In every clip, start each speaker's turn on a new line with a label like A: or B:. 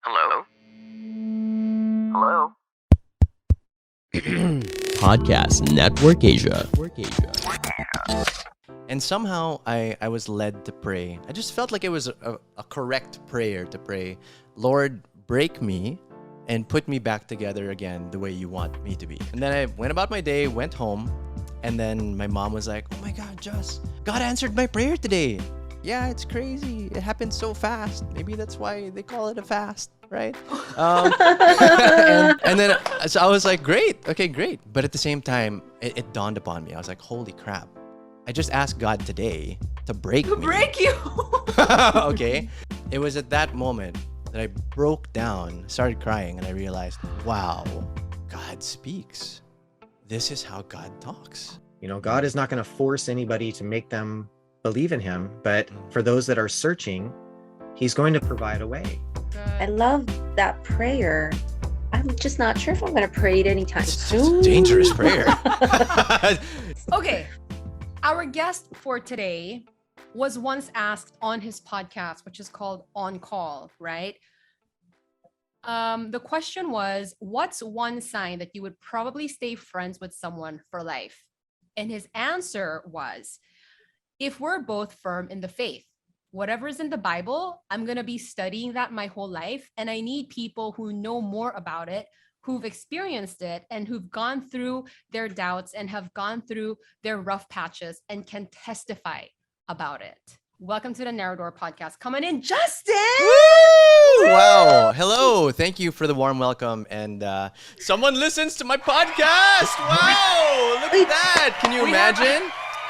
A: Hello? Hello?
B: Podcast Network Asia. And somehow I was led to pray. I just felt like it was a correct prayer to pray. Lord, break me and put me back together again the way you want me to be. And then I went about my day, went home, and then my mom was like, oh my God, Joss, God answered my prayer today. Yeah, it's crazy. It happened so fast. Maybe that's why they call it a fast, right? And then so I was like, great. Okay, great. But at the same time, it dawned upon me. I was like, holy crap. I just asked God today to break me.
C: To break you.
B: Okay. It was at that moment that I broke down, started crying, and I realized, wow, God speaks. This is how God talks.
D: You know, God is not going to force anybody to make them believe in him, but for those that are searching, he's going to provide a way.
E: I love that prayer. I'm just not sure if I'm going to pray it anytime soon.
B: It's a dangerous prayer.
C: Okay. Our guest for today was once asked on his podcast, which is called On Call, right? The question was, what's one sign that you would probably stay friends with someone for life? And his answer was, if we're both firm in the faith, whatever's in the Bible, I'm going to be studying that my whole life. And I need people who know more about it, who've experienced it, and who've gone through their doubts and have gone through their rough patches and can testify about it. Welcome to the Narrow Door Podcast. Coming in, Justin!
B: Woo! Wow. Hello. Thank you for the warm welcome. And someone listens to my podcast. Wow. Look at that. Can you imagine?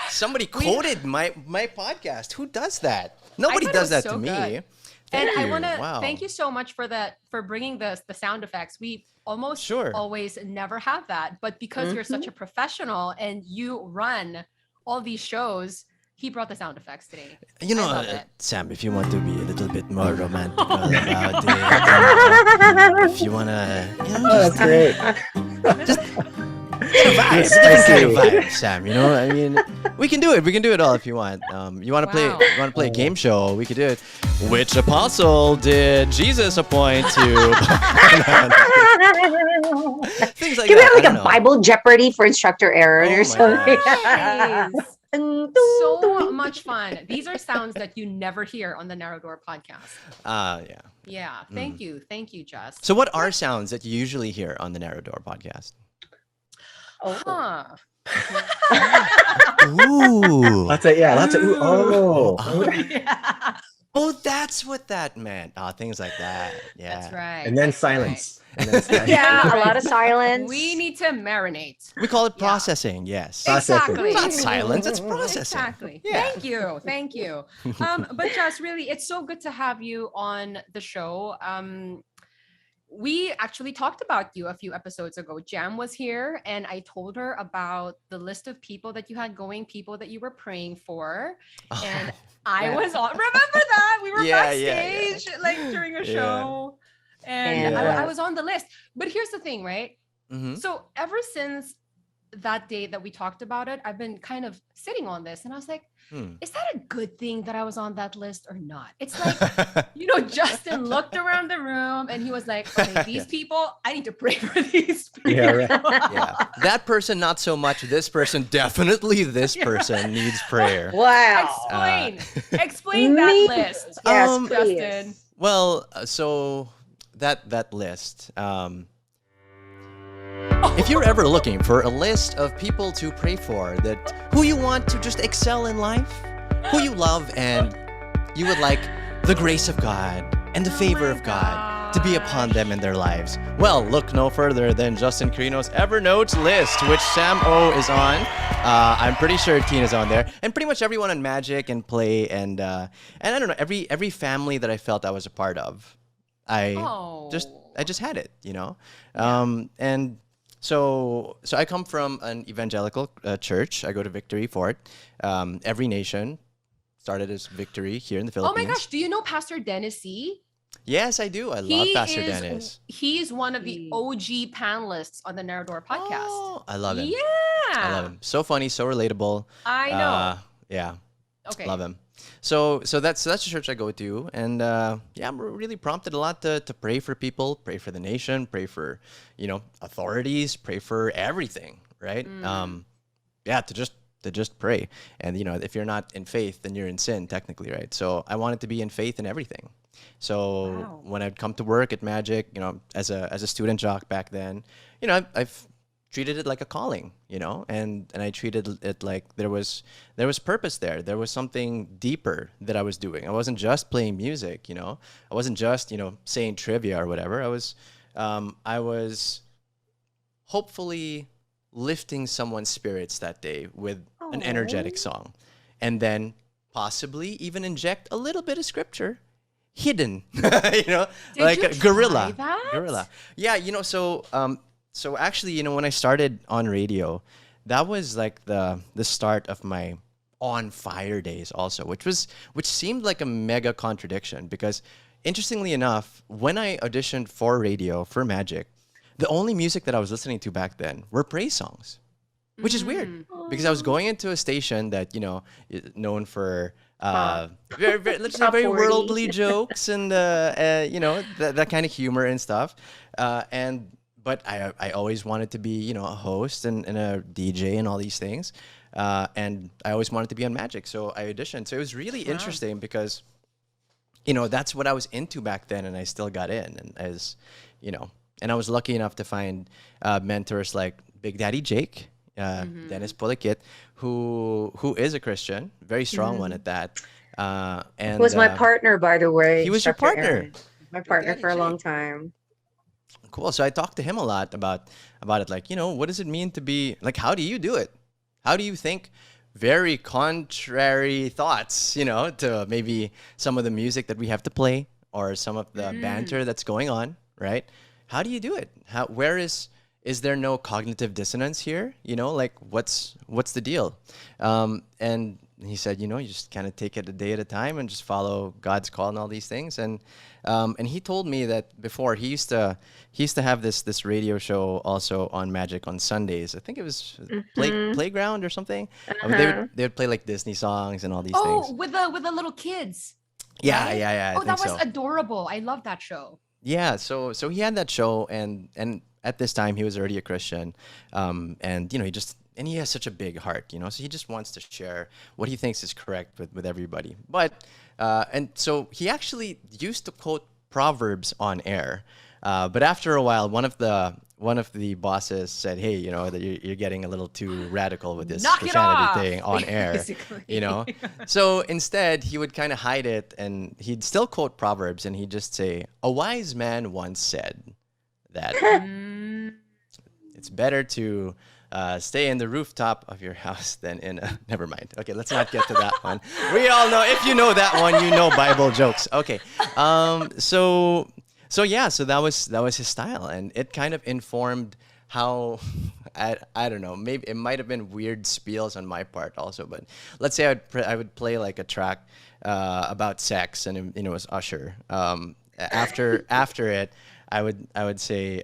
B: Somebody quoted my podcast. Who does that? Nobody does that to me.
C: Good. And I want to thank you so much for bringing the sound effects. We almost always never have that, but because you're such a professional and you run all these shows, he brought the sound effects today.
B: You know, Sam, if you want to be a little bit more romantic about it, if you want to,
D: That's great.
B: Just different kind of vibe, Sam. You know, I mean, we can do it. We can do it all if you want. You want to play a game show? We could do it. Which apostle did Jesus appoint to? Things like
E: Can we
B: that.
E: have like a Bible Jeopardy for instructor errors or something?
C: So much fun. These are sounds that you never hear on the Narrow Door Podcast.
B: Yeah.
C: Yeah. Thank you. Thank you, Jess.
B: So what are sounds that you usually hear on the Narrow Door Podcast? Ooh.
D: Lots of ooh. Oh.
C: Yeah.
B: Oh, that's what that meant. Things like that. Yeah.
C: That's right.
D: And then silence.
C: Right.
D: And then silence.
E: Yeah, a lot of silence.
C: We need to marinate.
B: We call it processing. Yes.
C: Exactly.
B: It's not silence. It's processing.
C: Exactly.
B: Yeah.
C: Thank you. But Jess, really, it's so good to have you on the show. We actually talked about you a few episodes ago. Jam was here and I told her about the list of people that you had going, people that you were praying for. And I was on, remember that? We were backstage like during a show. And I was on the list. But here's the thing, right?
B: Mm-hmm.
C: So ever since that day that we talked about it, I've been kind of sitting on this and I was like, is that a good thing that I was on that list or not? It's like, Justin looked around the room and he was like, okay, these people, I need to pray for these people.
D: Yeah, right.
B: Yeah. That person, not so much. This person, definitely this person needs prayer.
E: Wow.
C: Explain that list.
E: Yes,
C: Justin.
B: Well, so that list, if you're ever looking for a list of people to pray for, who you want to just excel in life, who you love, and you would like the grace of God and the favor of God to be upon them in their lives, well, look no further than Justin Quirino's Evernote list, which Sam O is on. I'm pretty sure Tina's on there, and pretty much everyone on Magic and Play, and I don't know, every family that I felt I was a part of, I just had it, and. So I come from an evangelical church. I go to Victory Fort. Every nation started as Victory here in the Philippines.
C: Oh my gosh, do you know Pastor Dennis C?
B: Yes, I do. I love Pastor Dennis.
C: He's one of the OG panelists on the Narrow Door Podcast.
B: Oh, I love him.
C: Yeah.
B: I love him. So funny, so relatable.
C: I know.
B: Yeah.
C: Okay.
B: Love him. So that's the church I go to, and yeah, I'm really prompted a lot to pray for people, pray for the nation, pray for authorities, pray for everything, right? Yeah, to just pray, and if you're not in faith, then you're in sin technically, right? So I wanted to be in faith in everything. So
C: Wow.
B: when I'd come to work at Magic, as a student jock back then, I've treated it like a calling, and I treated it like there was purpose there. There was something deeper that I was doing. I wasn't just playing music, I wasn't just saying trivia or whatever. I was hopefully lifting someone's spirits that day with an energetic song, and then possibly even inject a little bit of scripture hidden,
C: Did
B: like
C: you
B: a guerrilla.
C: try that?
B: Guerrilla. Yeah, so actually, when I started on radio, that was like the start of my on fire days also, which seemed like a mega contradiction because interestingly enough, when I auditioned for radio for Magic, the only music that I was listening to back then were praise songs, which is weird because I was going into a station that, is known for let's say
E: Top
B: very
E: 40.
B: worldly jokes and that kind of humor and stuff, but I always wanted to be a host and a DJ and all these things, and I always wanted to be on Magic, so I auditioned. So it was really interesting because that's what I was into back then, and I still got in, and I was lucky enough to find mentors like Big Daddy Jake, Dennis Pulikit, who is a Christian, very strong one at that. And
E: was my partner, by the way.
B: He was your
E: Dr.
B: partner.
E: Aaron. My partner
B: Daddy
E: for a
B: Jake.
E: long time.
B: Cool. So I talked to him a lot about it. Like, what does it mean to be like? How do you do it? How do you think very contrary thoughts? To maybe some of the music that we have to play or some of the banter that's going on, right? How do you do it? Where is there no cognitive dissonance here? Like what's the deal? And he said, you just kind of take it a day at a time and just follow God's call and all these things. And he told me that before he used to have this radio show also on Magic on Sundays. I think it was Playground or something. They would play like Disney songs and all these things.
C: With the little kids.
B: Yeah,
C: right?
B: yeah.
C: Oh, that
B: think
C: was
B: so.
C: adorable. I love that show.
B: Yeah, so he had that show, and at this time he was already a Christian, and he has such a big heart, so he just wants to share what he thinks is correct with everybody. But and so he actually used to quote Proverbs on air, but after a while, one of the bosses said, "Hey, that you're getting a little too radical with this
C: Knock it
B: Christianity
C: off,
B: thing on air."
C: basically.
B: So instead, he would kind of hide it, and he'd still quote Proverbs, and he'd just say, "A wise man once said that it's better to stay in the rooftop of your house than in a..." Never mind. Okay, let's not get to that one. We all know, if you know that one, you know Bible jokes. Okay, so yeah, so that was his style, and it kind of informed how I don't know, maybe it might have been weird spiels on my part also, but let's say I would play like a track about sex, and it was Usher. After it, I would say,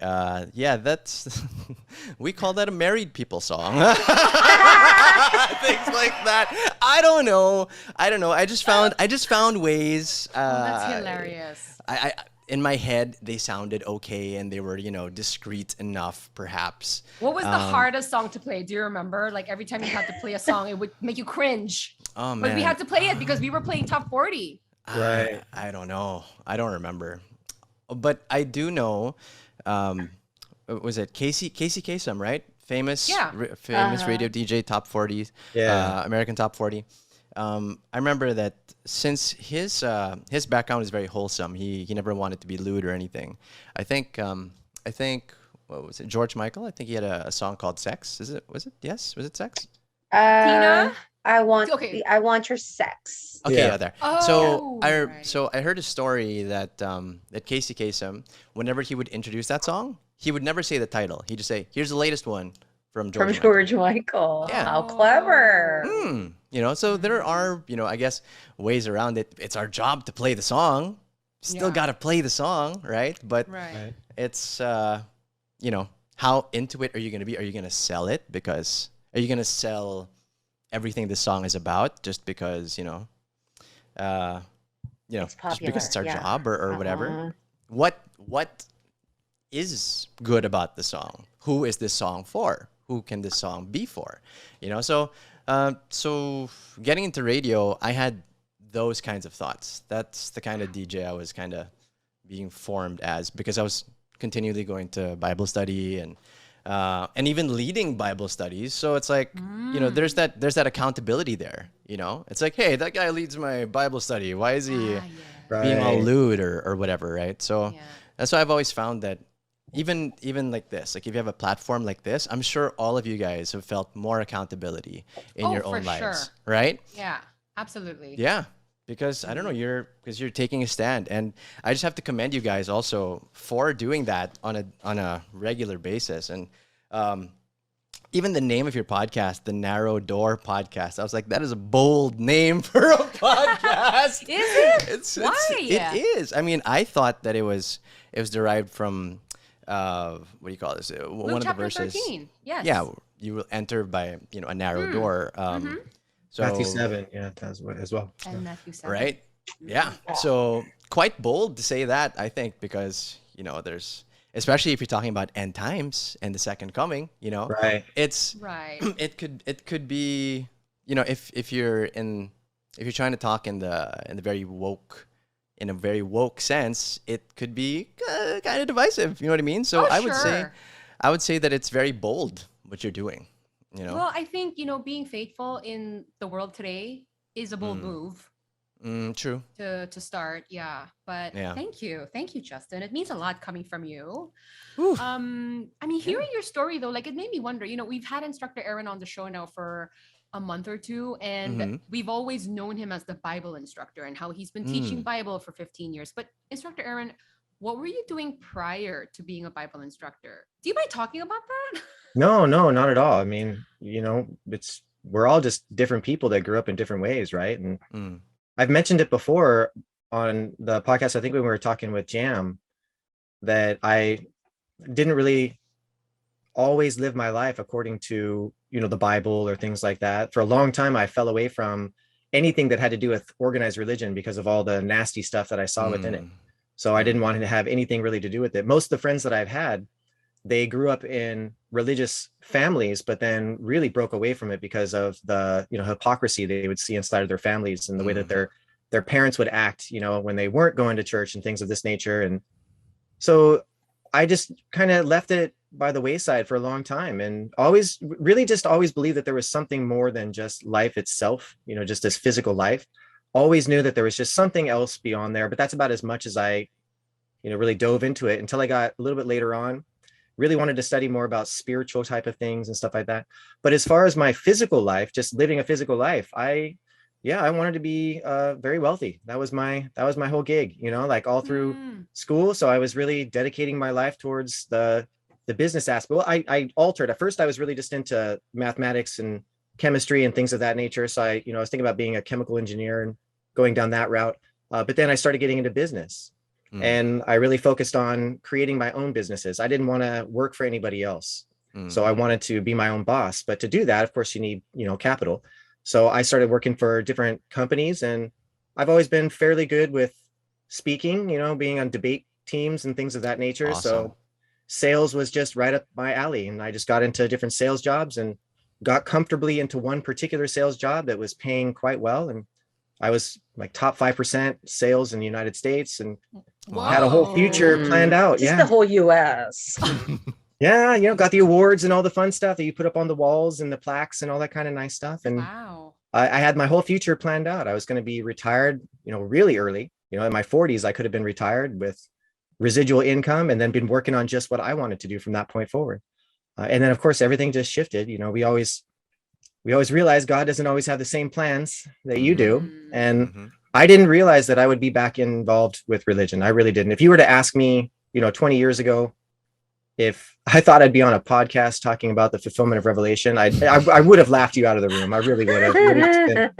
B: yeah, that's we call that a married people song. Things like that. I don't know. I just found ways.
C: That's hilarious.
B: I in my head they sounded okay, and they were discreet enough, perhaps.
C: What was the hardest song to play? Do you remember? Like every time you had to play a song, it would make you cringe.
B: Oh man.
C: But we had to play it because we were playing top 40.
D: Right.
B: I don't know. I don't remember. But I do know, was it Casey Kasem, right? Famous radio DJ, top 40, American top 40. I remember that since his background is very wholesome, he never wanted to be lewd or anything. I think what was it, George Michael? I think he had a song called "Sex." Was it? Yes, was it "Sex"?
C: Tina?
E: I want your sex.
B: Okay,
D: Yeah.
B: yeah, there.
C: Oh, right.
B: So I heard a story that that Casey Kasem, whenever he would introduce that song, he would never say the title. He'd just say, "Here's the latest one from George."
E: From
B: Michael."
E: George Michael.
B: Yeah.
E: How clever.
B: So there are, I guess, ways around it. It's our job to play the song. Still
C: Yeah.
B: got to play the song, right? But
C: Right.
B: it's, how into it are you going to be? Are you going to sell it? Because are you going to sell everything this song is about just because, uh,
E: It's
B: just because it's our
E: popular, yeah.
B: job or whatever. What is good about the song? Who is this song for? Who can this song be for? So getting into radio, I had those kinds of thoughts. That's the kind of DJ I was kind of being formed as, because I was continually going to Bible study and even leading Bible studies. So it's like, there's that accountability there. It's like, hey, that guy leads my Bible study. Why is he being all lewd or whatever, right? So that's why I've always found that even like this, like if you have a platform like this, I'm sure all of you guys have felt more accountability in your own lives,
C: sure.
B: right?
C: Yeah, absolutely.
B: Yeah, because I don't know, you're taking a stand, and I just have to commend you guys also for doing that on a regular basis. And even the name of your podcast, the Narrow Door Podcast, I was like, that is a bold name for a podcast.
C: Is it? Why?
B: It is. I mean, I thought that it was derived from what do you call this? One of the verses.
C: 13. Yes.
B: Yeah, you will enter by a narrow door. So
D: Matthew 7, yeah, that's what as well.
C: And Matthew 7.
B: right? Yeah. So quite bold to say that, I think, because there's, especially if you're talking about end times and the second coming,
D: Right.
B: it's
C: Right.
B: it could be, if you're trying to talk in a very woke sense, it could be kind of divisive. You know what I mean? So
C: Oh,
B: I
C: sure.
B: would say that it's very bold what you're doing.
C: Well, I think, being faithful in the world today is a bold move
B: True.
C: to start. Yeah. But
B: Yeah.
C: thank you. Thank you, Justin. It means a lot coming from you.
B: Whew.
C: I mean, hearing your story though, like it made me wonder, we've had instructor Aaron on the show now for a month or two, and we've always known him as the Bible instructor and how he's been teaching Bible for 15 years. But instructor Aaron, what were you doing prior to being a Bible instructor? Do you mind talking about that?
D: No, not at all. I mean, we're all just different people that grew up in different ways, right? And I've mentioned it before on the podcast. I think when we were talking with Jam, that I didn't really always live my life according to, the Bible or things like that. For a long time, I fell away from anything that had to do with organized religion because of all the nasty stuff that I saw within it. So I didn't want to have anything really to do with it. Most of the friends that I've had, they grew up in religious families, but then really broke away from it because of the, hypocrisy they would see inside of their families and the way that their parents would act, when they weren't going to church and things of this nature. And so I just kind of left it by the wayside for a long time, and always believed that there was something more than just life itself, just this physical life. Always knew that there was just something else beyond there, but that's about as much as I, really dove into it until I got a little bit later on. Really wanted to study more about spiritual type of things and stuff like that. But as far as my physical life, just living a physical life, I wanted to be very wealthy. That was my whole gig, like all through school. So I was really dedicating my life towards the business aspect. Well, I altered. At first, I was really just into mathematics and chemistry and things of that nature. So I was thinking about being a chemical engineer and going down that route. But then I started getting into business. And I really focused on creating my own businesses. I didn't want to work for anybody else. So I wanted to be my own boss. But to do that, of course, you need, capital. So I started working for different companies, and I've always been fairly good with speaking, being on debate teams and things of that nature.
B: Awesome.
D: So sales was just right up my alley. And I just got into different sales jobs and got comfortably into one particular sales job that was paying quite well. And I was like top 5% sales in the United States, and had a whole future planned out.
E: Just the whole US.
D: Yeah, got the awards and all the fun stuff that you put up on the walls and the plaques and all that kind of nice stuff. And
C: Wow.
D: I had my whole future planned out. I was going to be retired, really early. In my 40s, I could have been retired with residual income and then been working on just what I wanted to do from that point forward. And then, of course, everything just shifted. We always realize God doesn't always have the same plans that you do. And I didn't realize that I would be back involved with religion. I really didn't. If you were to ask me, 20 years ago, if I thought I'd be on a podcast talking about the fulfillment of Revelation, I would have laughed you out of the room. I really would have.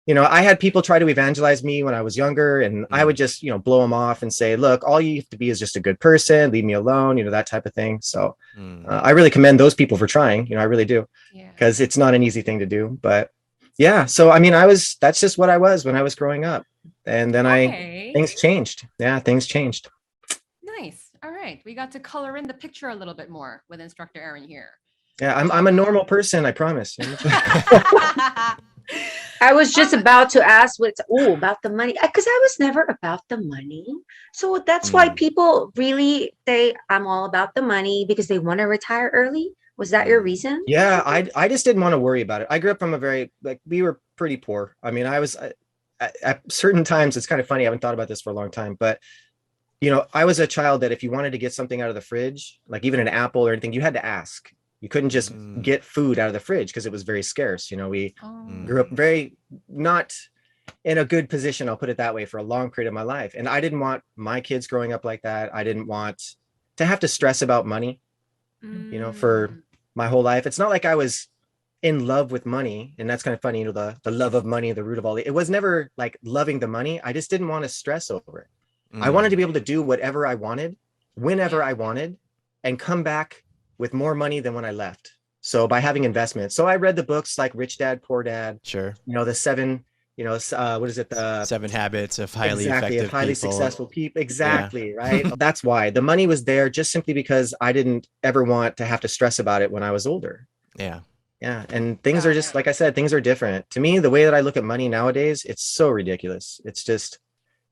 D: I had people try to evangelize me when I was younger, and I would just, blow them off and say, look, all you have to be is just a good person, leave me alone, that type of thing. So I really commend those people for trying, I really do, because it's not an easy thing to do. But Yeah. So I mean, that's just what I was when I was growing up. And then
C: Okay.
D: things changed. Yeah, things changed.
C: Nice. All right. We got to color in the picture a little bit more with Instructor Aaron here.
D: Yeah, I'm a normal person, I promise.
E: I was just about to ask about the money, because I was never about the money. So that's why people really say I'm all about the money, because they want to retire early. Was that your reason?
D: Yeah, I just didn't want to worry about it. I grew up from a very, like, we were pretty poor. I mean, at certain times, it's kind of funny. I haven't thought about this for a long time, but I was a child that if you wanted to get something out of the fridge, like even an apple or anything, you had to ask. You couldn't just get food out of the fridge because it was very scarce. We grew up very not in a good position, I'll put it that way, for a long period of my life. And I didn't want my kids growing up like that. I didn't want to have to stress about money, for my whole life. It's not like I was in love with money. And that's kind of funny, the love of money, the root of all it was never like loving the money. I just didn't want to stress over it. I wanted to be able to do whatever I wanted, whenever I wanted, and come back with more money than when I left. So by having investments. So I read the books like Rich Dad, Poor Dad.
B: Sure.
D: The seven, what is it? The
B: 7 Habits of Highly
D: exactly,
B: Effective
D: of highly
B: People.
D: successful people. Exactly. Yeah. Right. That's why the money was there, just simply because I didn't ever want to have to stress about it when I was older.
B: Yeah.
D: Yeah. And things are just, like I said, things are different. To me, the way that I look at money nowadays, it's so ridiculous. It's just,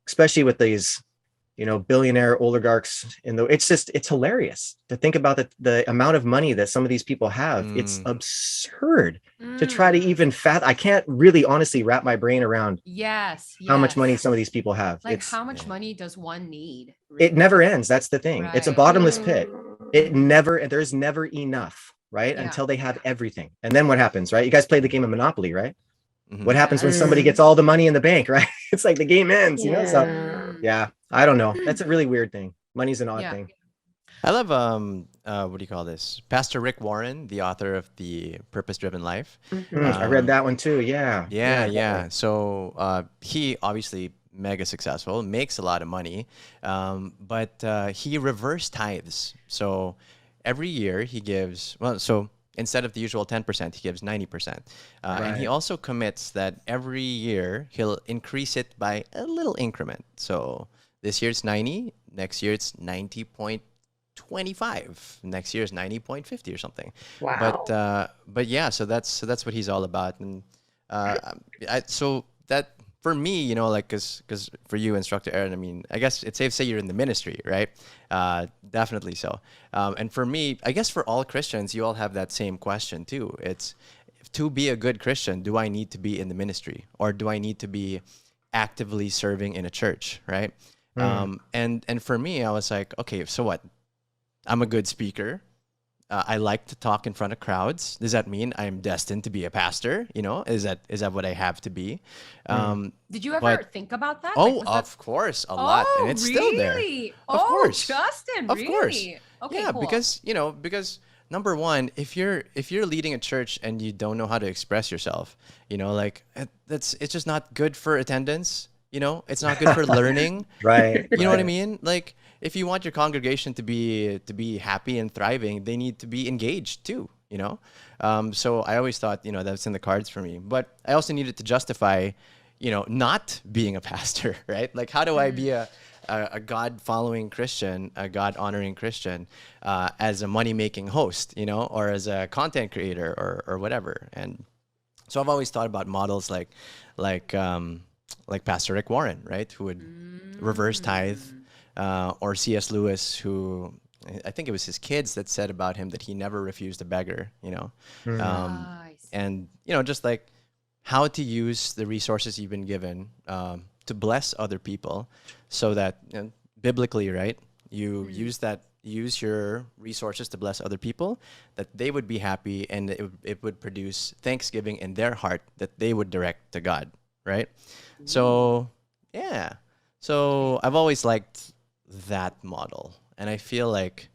D: especially with these, billionaire oligarchs it's hilarious to think about the amount of money that some of these people have. It's absurd to try to even I can't really honestly wrap my brain around how much money some of these people have.
C: Like, how much money does one need?
D: Really? It never ends. That's the thing. Right. It's a bottomless pit. There's never enough, right? Until they have everything. And then what happens, right? You guys played the game of Monopoly, right? What happens when somebody gets all the money in the bank, right? It's like the game ends, So yeah, I don't know. That's a really weird thing. Money's an odd thing.
B: I love what do you call this? Pastor Rick Warren, the author of The Purpose-Driven Life.
D: I read that one too. Yeah.
B: Yeah. So he obviously mega successful, makes a lot of money, but he reverse tithes. So every year he gives, instead of the usual 10%, he gives 90%. And he also commits that every year he'll increase it by a little increment. So this year it's 90, next year it's 90.25, next year is 90.50 or something.
E: Wow.
B: But yeah, so that's what he's all about. And so that, for me, because for you, Instructor Aaron, I mean, I guess it's safe to say you're in the ministry, right? Definitely so. And for me, I guess for all Christians, you all have that same question too. It's, to be a good Christian, do I need to be in the ministry, or do I need to be actively serving in a church, right? And for me, I was like, okay, so what? I'm a good speaker. I like to talk in front of crowds. Does that mean I'm destined to be a pastor? Is that what I have to be?
C: Did you ever think about that?
B: Oh, of course, a lot, and it's still there. Of course,
C: Justin,
B: of
C: really?
B: course.
C: Okay,
B: yeah,
C: cool.
B: because number one, if you're leading a church and you don't know how to express yourself, it's just not good for attendance. It's not good for learning.
D: Right.
B: You know what I mean? Like, if you want your congregation to be happy and thriving, they need to be engaged too, So I always thought, that's in the cards for me. But I also needed to justify, not being a pastor, right? Like, how do I be a God-following Christian, a God-honoring Christian, as a money-making host, or as a content creator or whatever? And so I've always thought about models like Pastor Rick Warren, right? Who would reverse tithe. Or C.S. Lewis, who, I think it was his kids that said about him that he never refused a beggar, and, just like how to use the resources you've been given to bless other people, so that, biblically, right, you use your resources to bless other people, that they would be happy, and it would produce thanksgiving in their heart that they would direct to God, right? So, yeah. So I've always liked that model, and I feel like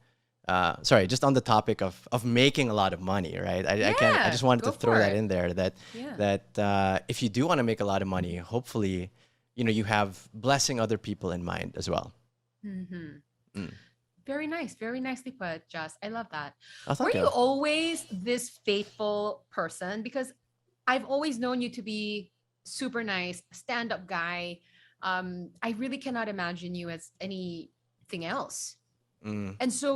B: just on the topic of making a lot of money, right? I just wanted to throw that in there, that if you do want to make a lot of money, hopefully you have blessing other people in mind as well.
C: Very nice, very nicely put, Jess. I love that.
B: Oh,
C: Were you always this faithful person? Because I've always known you to be super nice, stand-up guy. I really cannot imagine you as anything else.
B: Mm.
C: And so,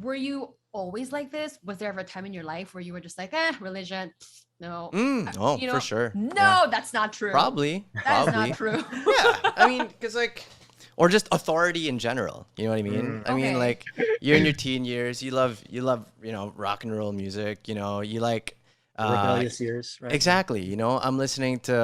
C: were you always like this? Was there ever a time in your life where you were just like, religion, pfft, no,
B: Oh,
C: you
B: for
C: know,
B: sure.
C: no,
B: Yeah.
C: that's not true.
B: Probably.
C: That is
B: Probably.
C: not true.
B: Yeah. I mean, because like, or just authority in general. You know what I mean? I mean,
C: Okay.
B: like, you're in your teen years. You love, rock and roll music. You like,
D: Rebellious years, right?
B: exactly. I'm listening to,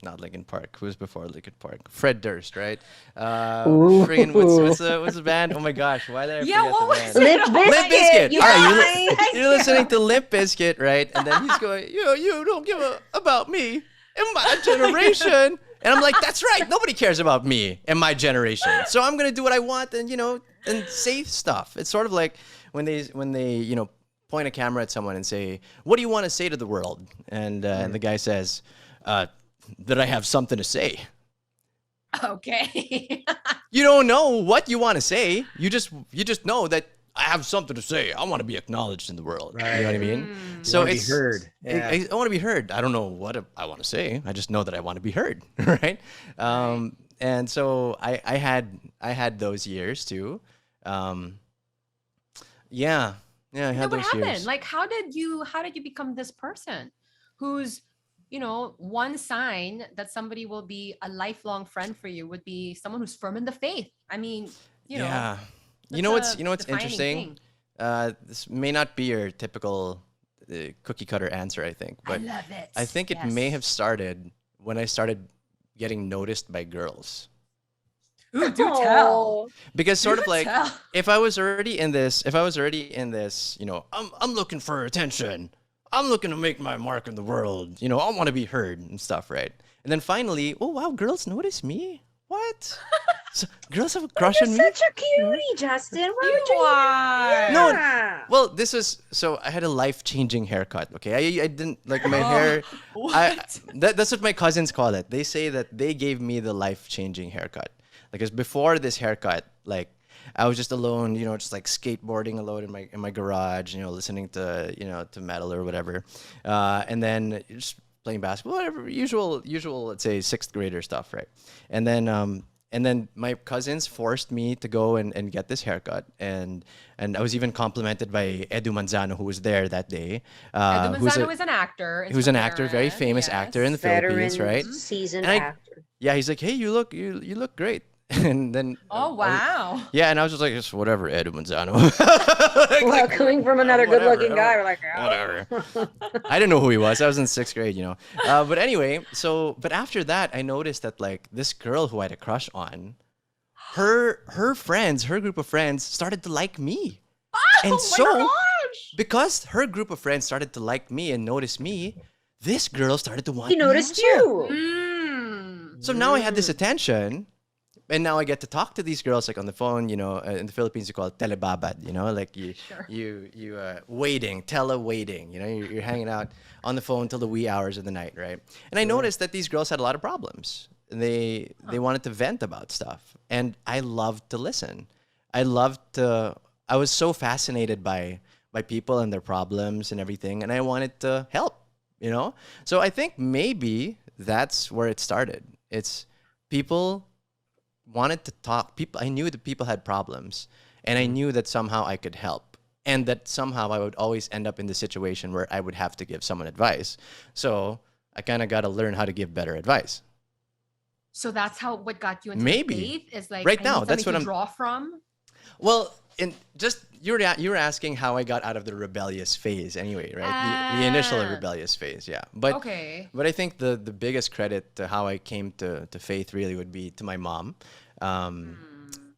B: not Linkin Park. Who was before Linkin Park? Fred Durst, right?
E: Ooh.
B: Friggin' what's the band? Oh my gosh, why did I
C: Yeah,
B: forget
C: what
B: the
C: was
B: band?
C: it?
E: Limp
C: Oh my
B: Limp
E: Bizkit.
B: Bizkit.
E: You
B: All right,
E: guys.
B: you're listening to Limp Bizkit, right? And then he's going, you don't give a about me in my generation. And I'm like, that's right. Nobody cares about me and my generation. So I'm gonna do what I want and and say stuff. It's sort of like when they point a camera at someone and say, "What do you want to say to the world?" And the guy says, "That I have something to say."
C: Okay.
B: You don't know what you want to say. You just know that I have something to say. I want to be acknowledged in the world. You know what I mean?
C: Mm.
B: So
D: wanna be
B: it's
D: heard. Yeah.
B: I want to be heard. I don't know what I want to say. I just know that I want to be heard. Right? And so I had those years too. Yeah. Yeah, I
C: Then
B: had
C: what
B: those
C: happened?
B: years.
C: Like, how did you become this person who's, one sign that somebody will be a lifelong friend for you would be someone who's firm in the faith. I mean,
B: Yeah.
C: that's
B: You know what's
C: a defining
B: interesting?
C: thing.
B: This may not be your typical cookie cutter answer, I think,
C: I
B: but
C: love it.
B: I think it may
C: Yes.
B: have started when I started getting noticed by girls.
C: Ooh, do tell.
B: Because sort of
C: Do
B: like
C: tell.
B: if I was already in this, I'm looking for attention. I'm looking to make my mark in the world. I want to be heard and stuff, right? And then finally, oh wow, girls notice me. What? So, girls have a crush
E: You're
B: on me?
E: such a cutie, Justin. Why would
C: You
E: you?
C: are.
B: No,
E: Yeah.
B: Well, this was so I had a life-changing haircut. Okay, I didn't like my hair.
C: What?
B: That's what my cousins call it. They say that they gave me the life-changing haircut. Because before this haircut, like I was just alone, just like skateboarding alone in my garage, listening to to metal or whatever, and then just playing basketball, whatever usual let's say sixth grader stuff, right? And then my cousins forced me to go and get this haircut, and I was even complimented by Edu Manzano, who was there that day.
C: Edu
B: Who's
C: Manzano is an actor.
B: who's an actor, very famous actor in the Philippines, right?
E: Veteran seasoned
B: And
E: actor.
B: Yeah, he's like, hey, you look great. And then
C: Oh wow.
B: yeah, and I was just like, just whatever, Edu Manzano.
E: Well, coming from another
B: whatever,
E: good-looking guy, we're like, oh.
B: Whatever. I didn't know who he was. I was in sixth grade, But anyway, but after that, I noticed that like this girl who I had a crush on, her group of friends started to like me. And
C: Oh my
B: so,
C: gosh.
B: because her group of friends started to like me and notice me, this girl started to want
E: He
B: me
E: noticed
B: also.
E: you.
C: Mm.
B: So now I had this attention, and now I get to talk to these girls like on the phone. In the Philippines you call it telebabad. Like you
C: Sure.
B: you waiting, tele-waiting. You're hanging out on the phone till the wee hours of the night, right? And I noticed that these girls had a lot of problems. They wanted to vent about stuff, and I loved to listen. I was so fascinated by people and their problems and everything, and I wanted to help. So I think maybe that's where it started. It's people wanted to talk. I knew that people had problems, and I knew that somehow I could help, and that somehow I would always end up in the situation where I would have to give someone advice. So I kind of got to learn how to give better advice.
C: So that's what got you into
B: Maybe.
C: the faith is like
B: Right
C: I
B: now,
C: need
B: that's
C: something
B: what
C: to draw from.
B: Well, you were asking how I got out of the rebellious phase, anyway, right? The initial
C: Ah.
B: rebellious phase, yeah. But
C: Okay.
B: But I think the biggest credit to how I came to faith really would be to my mom.
C: Who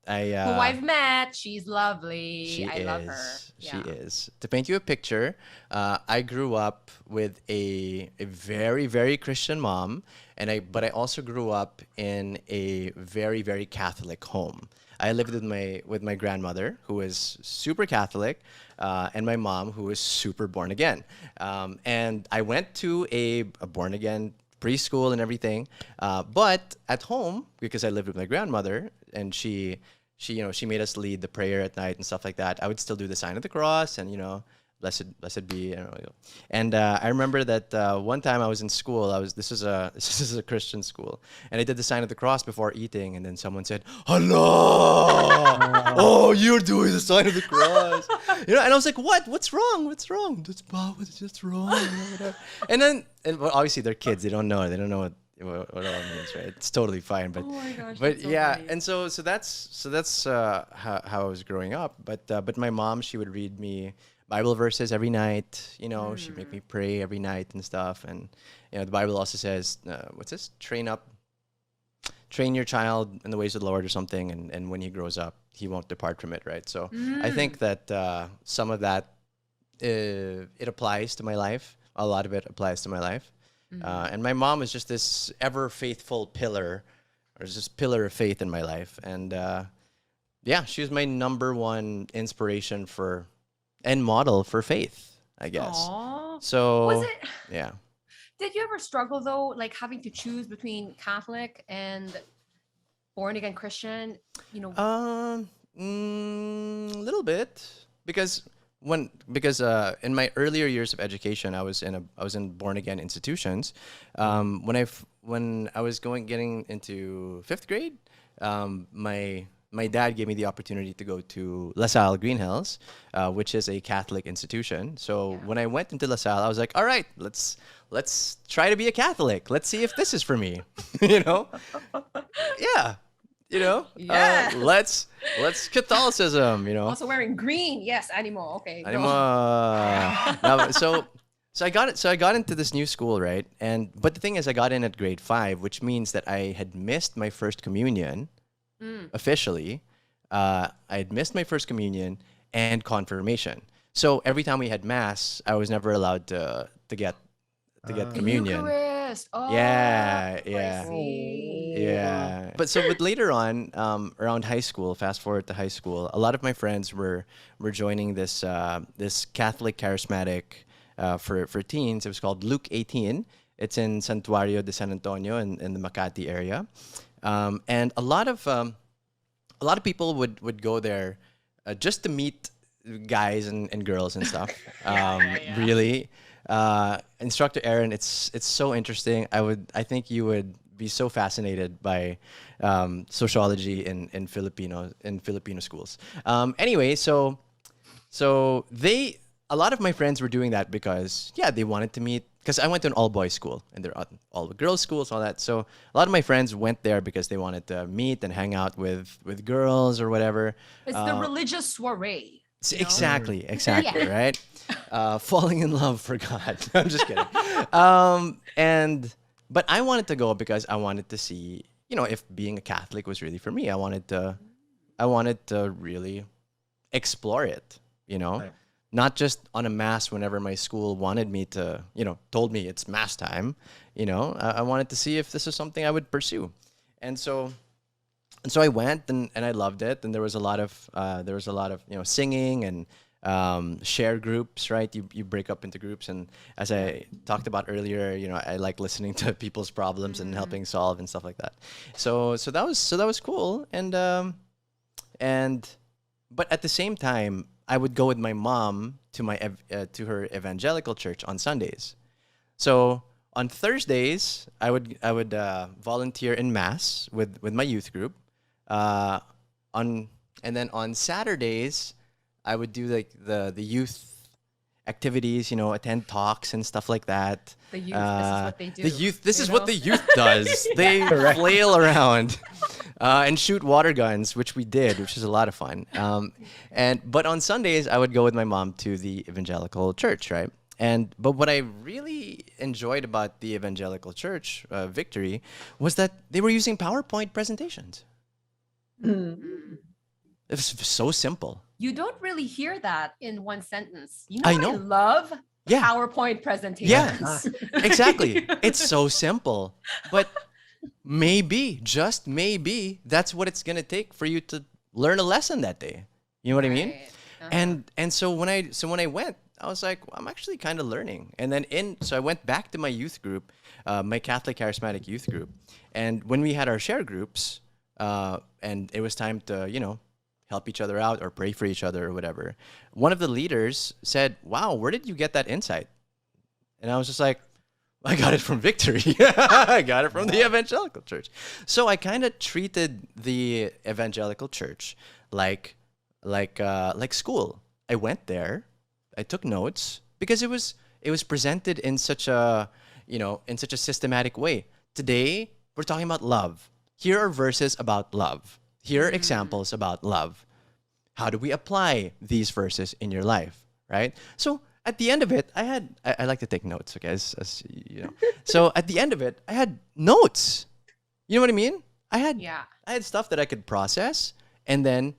C: I've met. She's lovely.
B: She
C: I
B: is.
C: love her.
B: She
C: Yeah.
B: is. To paint you a picture, I grew up with a very, very Christian mom, but I also grew up in a very, very Catholic home. I lived with my grandmother, who is super Catholic, and my mom, who is super born again. And I went to a born again preschool and everything, but at home, because I lived with my grandmother, and she made us lead the prayer at night and stuff like that, I would still do the sign of the cross and blessed be. I don't know. And I remember that one time I was in school. This is a this is a Christian school, and I did the sign of the cross before eating, and then someone said, "Allah, oh, you're doing the sign of the cross," and I was like, "What? What's wrong? What's wrong? What's just wrong?" Whatever. And then, well, obviously they're kids. They don't know. They don't know what it all means, right? It's totally fine. But
C: Oh my gosh,
B: but
C: that's so
B: yeah,
C: funny.
B: and so that's how I was growing up. But my mom, she would read me Bible verses every night. She'd make me pray every night and stuff. And the Bible also says, what's this? Train your child in the ways of the Lord or something, and when he grows up, he won't depart from it, right? So I think that some of that it applies to my life. A lot of it applies to my life. And my mom is just this ever faithful pillar, or this pillar of faith in my life. And yeah, she was my number one inspiration and model for faith, I guess.
C: Aww.
B: So
C: Was it?
B: yeah.
C: Did you ever struggle though, like having to choose between Catholic and born again Christian?
B: Little bit, because in my earlier years of education, I was in born again institutions. When I was getting into 5th grade, my dad gave me the opportunity to go to La Salle Green Hills, which is a Catholic institution. So when I went into La Salle, I was like, all right, let's try to be a Catholic. Let's see if this is for me. Yeah.
C: Yes.
B: Let's Catholicism,
C: Also wearing green. Yes, animal. Okay. go.
B: No, so I got into this new school, right? But the thing is, I got in at grade 5, which means that I had missed my first communion officially. I had missed my first communion and confirmation. So every time we had mass, I was never allowed to get communion.
C: Eucharist. Oh,
B: Yeah,
C: I
B: yeah.
C: see.
B: Yeah. But later on, around high school, fast forward to high school, a lot of my friends were joining this Catholic charismatic for teens. It was called Luke 18. It's in Santuario de San Antonio in the Makati area. And a lot of people would go there just to meet guys and girls and stuff. Really. Instructor Aaron, it's so interesting. I think you would be so fascinated by sociology in Filipino schools. Anyway, so a lot of my friends were doing that because they wanted to meet. Because I went to an all-boys school and they're all girls schools, all that. So a lot of my friends went there because they wanted to meet and hang out with girls or whatever.
C: It's the religious soiree.
B: Exactly,
C: Yeah.
B: right? Falling in love for God. I'm just kidding. But I wanted to go because I wanted to see, if being a Catholic was really for me. I wanted to really explore it,
D: Right.
B: Not just on a mass whenever my school wanted me to, told me it's mass time. I wanted to see if this is something I would pursue. And so I went and I loved it. And there was a lot of singing and share groups, right? You break up into groups, and as I talked about earlier, I like listening to people's problems and helping solve and stuff like that. So that was cool. But at the same time, I would go with my mom to her evangelical church on Sundays. So on Thursdays, I would volunteer in mass with my youth group. And then on Saturdays, I would do like the youth activities, attend talks and stuff like that.
C: The youth, this is what they do.
B: The youth, this is what the youth does. They flail around and shoot water guns, which we did, which is a lot of fun. But on Sundays, I would go with my mom to the evangelical church, right? But what I really enjoyed about the evangelical church, Victory, was that they were using PowerPoint presentations. It was so simple.
C: You don't really hear that in one sentence.
B: I
C: I
B: know.
C: love
B: Yeah.
C: PowerPoint presentations.
B: Yeah, exactly. It's so simple. But maybe, just maybe, that's what it's going to take for you to learn a lesson that day. You know what I mean?
C: Right. Uh-huh.
B: And so when I went, I was like, I'm actually kind of learning. And then so I went back to my youth group, my Catholic charismatic youth group. And when we had our share groups, and it was time to, help each other out or pray for each other or whatever. One of the leaders said, "Wow, where did you get that insight?" And I was just like, "I got it from Victory. I got it from the evangelical church." So I kind of treated the evangelical church like school. I went there, I took notes because it was presented in such a systematic way. Today we're talking about love. Here are verses about love. Here are examples about love. How do we apply these verses in your life, right? So at the end of it, I like to take notes, okay? As you know. So at the end of it, I had notes. You know what I mean? I had stuff that I could process and then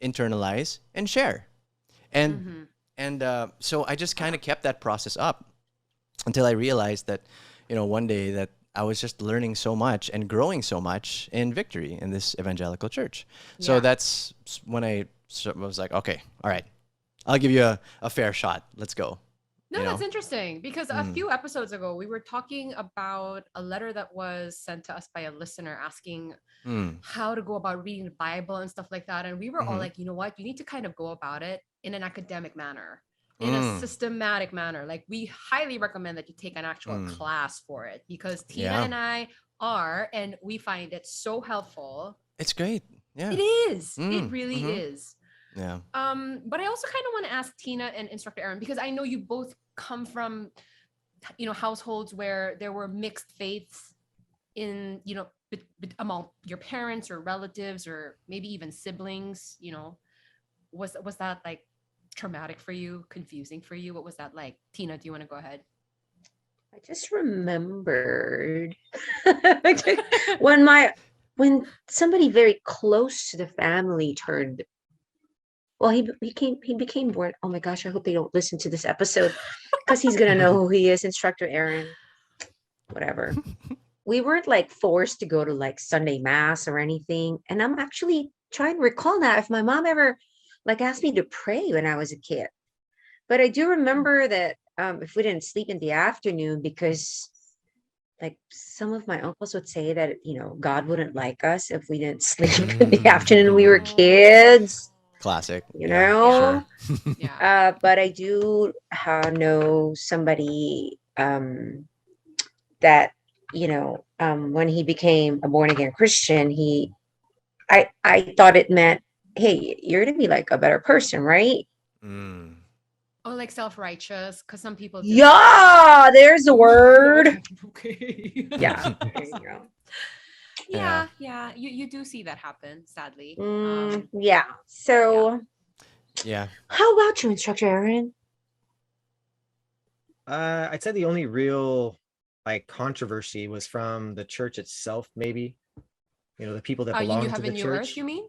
B: internalize and share. And so I just kind of kept that process up until I realized that, one day that I was just learning so much and growing so much in Victory in this evangelical church. So that's when I was like, okay, all right, I'll give you a fair shot. Let's go.
C: No, that's interesting because a few episodes ago, we were talking about a letter that was sent to us by a listener asking how to go about reading the Bible and stuff like that. And we were all like, you know what? You need to kind of go about it in an academic manner, in a systematic manner. Like, we highly recommend that you take an actual class for it because Tina and I are, and we find it so helpful.
B: It's great. Yeah.
C: It is. It really is.
B: Yeah.
C: But I also kind of want to ask Tina and Instructor Aaron, because I know you both come from, households where there were mixed faiths in, among your parents or relatives or maybe even siblings. Was that like traumatic for you, confusing for you? What was that like? Tina, do you want to go ahead?
E: I just remembered when somebody very close to the family turned. Well, he became born. Oh my gosh, I hope they don't listen to this episode because he's gonna know who he is, Instructor Aaron. Whatever. We weren't like forced to go to like Sunday mass or anything. And I'm actually trying to recall now if my mom ever like asked me to pray when I was a kid. But I do remember that if we didn't sleep in the afternoon, because like some of my uncles would say that, God wouldn't like us if we didn't sleep in the afternoon. We were kids.
B: Classic.
E: Sure.
C: Yeah.
E: But I do know somebody that, when he became a born again Christian, I thought it meant, hey, you're gonna be like a better person, right?
C: Oh, like self-righteous, because some people
E: Yeah, there's a word.
C: Okay.
E: Yeah. There you go.
C: Yeah. You do see that happen, sadly.
E: Yeah. So
B: yeah.
E: How about you, Instructor Aaron?
D: I'd say the only real like controversy was from the church itself, maybe. The people that belong
C: you
D: to
C: have
D: the
C: a New
D: church.
C: Earth, you mean?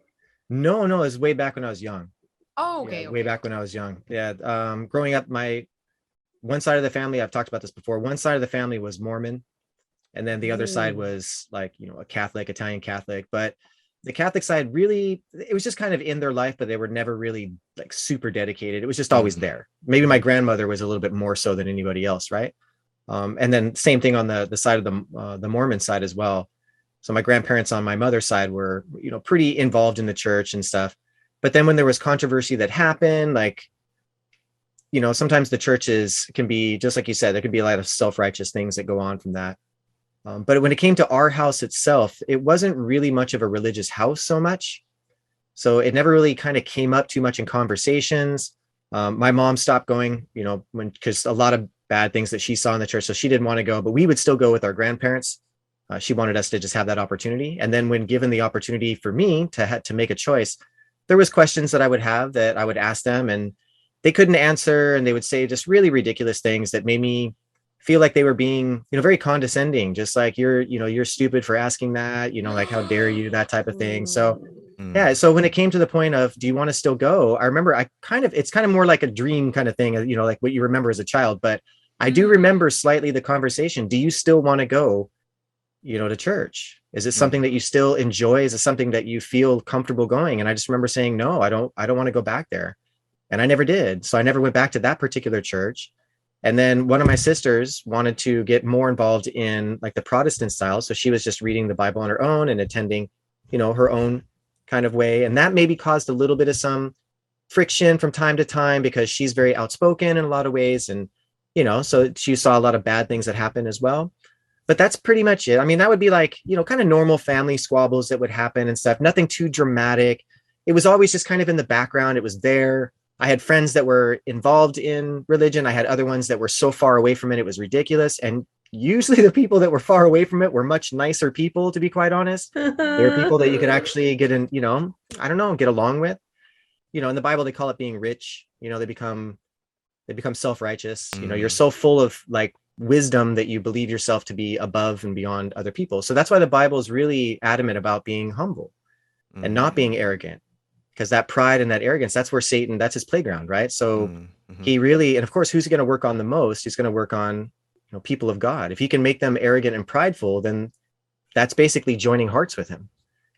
D: No, it was way back when I was young.
C: Oh, okay.
D: Way back when I was young. Yeah. Growing up, my one side of the family, I've talked about this before. One side of the family was Mormon, and then the other side was like, a Catholic, Italian Catholic. But the Catholic side really, it was just kind of in their life, but they were never really like super dedicated. It was just always there. Maybe my grandmother was a little bit more so than anybody else, right? And then same thing on the side of the Mormon side as well. So my grandparents on my mother's side were, pretty involved in the church and stuff. But then when there was controversy that happened, like, sometimes the churches can be, just like you said, there could be a lot of self-righteous things that go on from that. But when it came to our house itself, it wasn't really much of a religious house so much. So it never really kind of came up too much in conversations. My mom stopped going, because a lot of bad things that she saw in the church. So she didn't want to go, but we would still go with our grandparents. She wanted us to just have that opportunity. And then when given the opportunity for me to make a choice, there was questions that I would have that I would ask them, and they couldn't answer. And they would say just really ridiculous things that made me feel like they were being, very condescending, just like you're stupid for asking that, like, how dare you, that type of thing. So yeah. So when it came to the point of, do you want to still go? I remember it's kind of more like a dream kind of thing, like what you remember as a child, but I do remember slightly the conversation. Do you still want to go, to church? Is it something that you still enjoy? Is it something that you feel comfortable going? And I just remember saying, no, I don't want to go back there. And I never did. So I never went back to that particular church. And then one of my sisters wanted to get more involved in like the Protestant style. So she was just reading the Bible on her own and attending, her own kind of way. And that maybe caused a little bit of some friction from time to time because she's very outspoken in a lot of ways. And, you know, so she saw a lot of bad things that happen as well. But that's pretty much it. I mean, that would be like, you know, kind of normal family squabbles that would happen and stuff. Nothing too dramatic. It was always just kind of in the background. It was there. I had friends that were involved in religion. I had other ones that were so far away from it, it was ridiculous. And usually the people that were far away from it were much nicer people, to be quite honest. They were people that you could actually get in, you know, I don't know, get along with. You know, in the Bible, they call it being rich. You know, they become self-righteous. You know, you're so full of like wisdom that you believe yourself to be above and beyond other people. So that's why the Bible is really adamant about being humble and not being arrogant, because that pride and that arrogance, that's where Satan, that's his playground, right? So he really, and of course, who's going to work on the most? He's going to work on, you know, people of God. If he can make them arrogant and prideful, then that's basically joining hearts with him.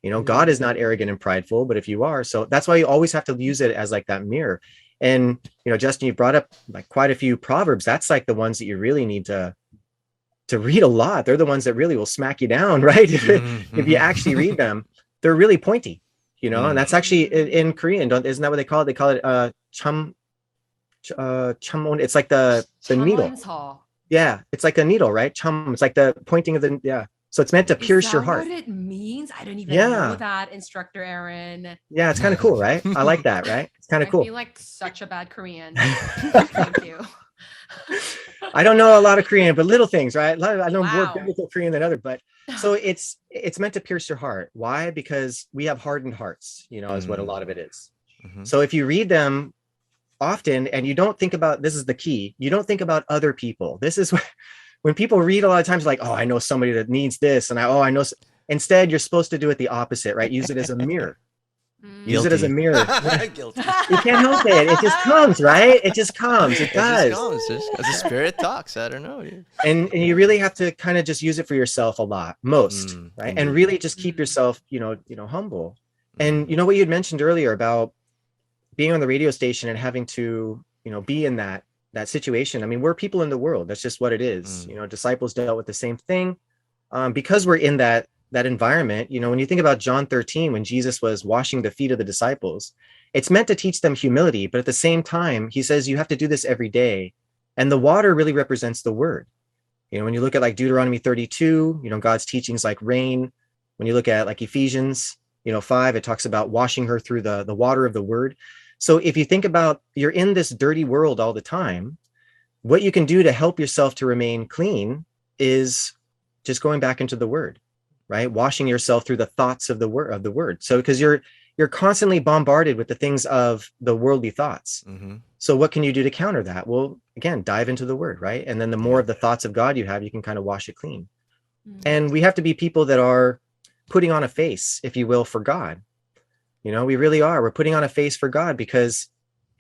D: You know, God is not arrogant and prideful, but if you are, so that's why you always have to use it as like that mirror. And, you know, Justin, you brought up like quite a few Proverbs. That's like the ones that you really need to read a lot. They're the ones that really will smack you down, right? If you actually read them, they're really pointy, you know, and that's actually in Korean. Isn't that what they call it? They call it chum. It's like the needle. Yeah, it's like a needle, right? Chum. It's like the pointing of the, yeah. So it's meant to pierce your heart.
C: Is that what it means? I don't even know that, Instructor Aaron.
D: Yeah, it's kind of cool, right? I like that, right? It's kind of cool.
C: I feel like such a bad Korean. Thank you.
D: I don't know a lot of Korean, but little things, right? I know more biblical Korean than other, but so it's meant to pierce your heart. Why? Because we have hardened hearts, you know, is what a lot of it is. So if you read them often and you don't think about, this is the key, you don't think about other people. This is when people read a lot of times like, oh, I know somebody that needs this. And I know. Instead, you're supposed to do it the opposite, right? Use it as a mirror. Use it as a mirror.
B: Guilty.
D: You can't help it. It just comes, right? It just comes. It does.
B: It just comes. As the spirit talks. I don't know.
D: And you really have to kind of just use it for yourself a lot, most, right? And really just keep yourself, you know, humble. And you know what you had mentioned earlier about being on the radio station and having to, you know, be in that situation. I mean, we're people in the world. That's just what it is. You know, disciples dealt with the same thing. Because we're in that environment, you know, when you think about John 13, when Jesus was washing the feet of the disciples, it's meant to teach them humility. But at the same time, he says you have to do this every day. And the water really represents the word. You know, when you look at like Deuteronomy 32, you know, God's teachings like rain. When you look at like Ephesians, you know, 5, it talks about washing her through the water of the word. So if you think about, you're in this dirty world all the time, what you can do to help yourself to remain clean is just going back into the word, right? Washing yourself through the thoughts of the word. So because you're constantly bombarded with the things of the worldly thoughts. So what can you do to counter that? Well, again, dive into the word, right? And then the more of the thoughts of God you have, you can kind of wash it clean. And we have to be people that are putting on a face, if you will, for God. You know, we really are. We're putting on a face for God, because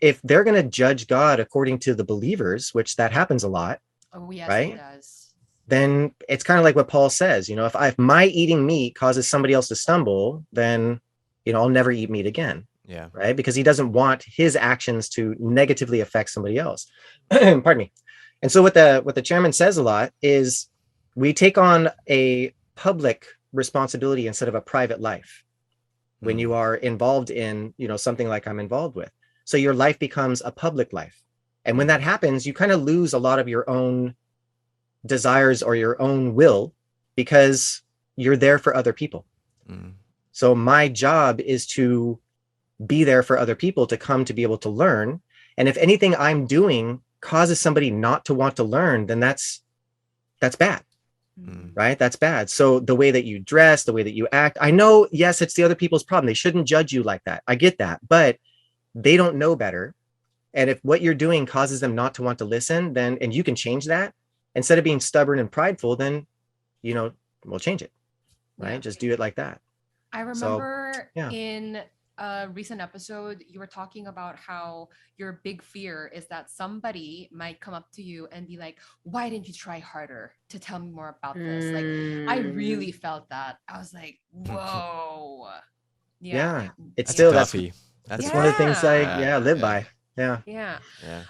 D: if they're going to judge God according to the believers, which that happens a lot, right? It does. Then it's kind of like what Paul says, you know, if my eating meat causes somebody else to stumble, then, you know, I'll never eat meat again. Yeah. Right. Because he doesn't want his actions to negatively affect somebody else. Pardon me. And so what the chairman says a lot is we take on a public responsibility instead of a private life. When you are involved in, you know, something like I'm involved with. So your life becomes a public life. And when that happens, you kind of lose a lot of your own desires or your own will, because you're there for other people. So my job is to be there for other people, to come to be able to learn. And if anything I'm doing causes somebody not to want to learn, then that's bad. Right? That's bad. So the way that you dress, the way that you act, I know, yes, it's the other people's problem. They shouldn't judge you like that. I get that, but they don't know better. And if what you're doing causes them not to want to listen, then, and you can change that instead of being stubborn and prideful, then, you know, we'll change it, right? Just do it like that.
C: I remember in a recent episode, you were talking about how your big fear is that somebody might come up to you and be like, why didn't you try harder to tell me more about this? Like, I really felt that. I was like, whoa.
D: It's still, that's one of the things I live by. Yeah.
C: Yeah.
B: Yeah.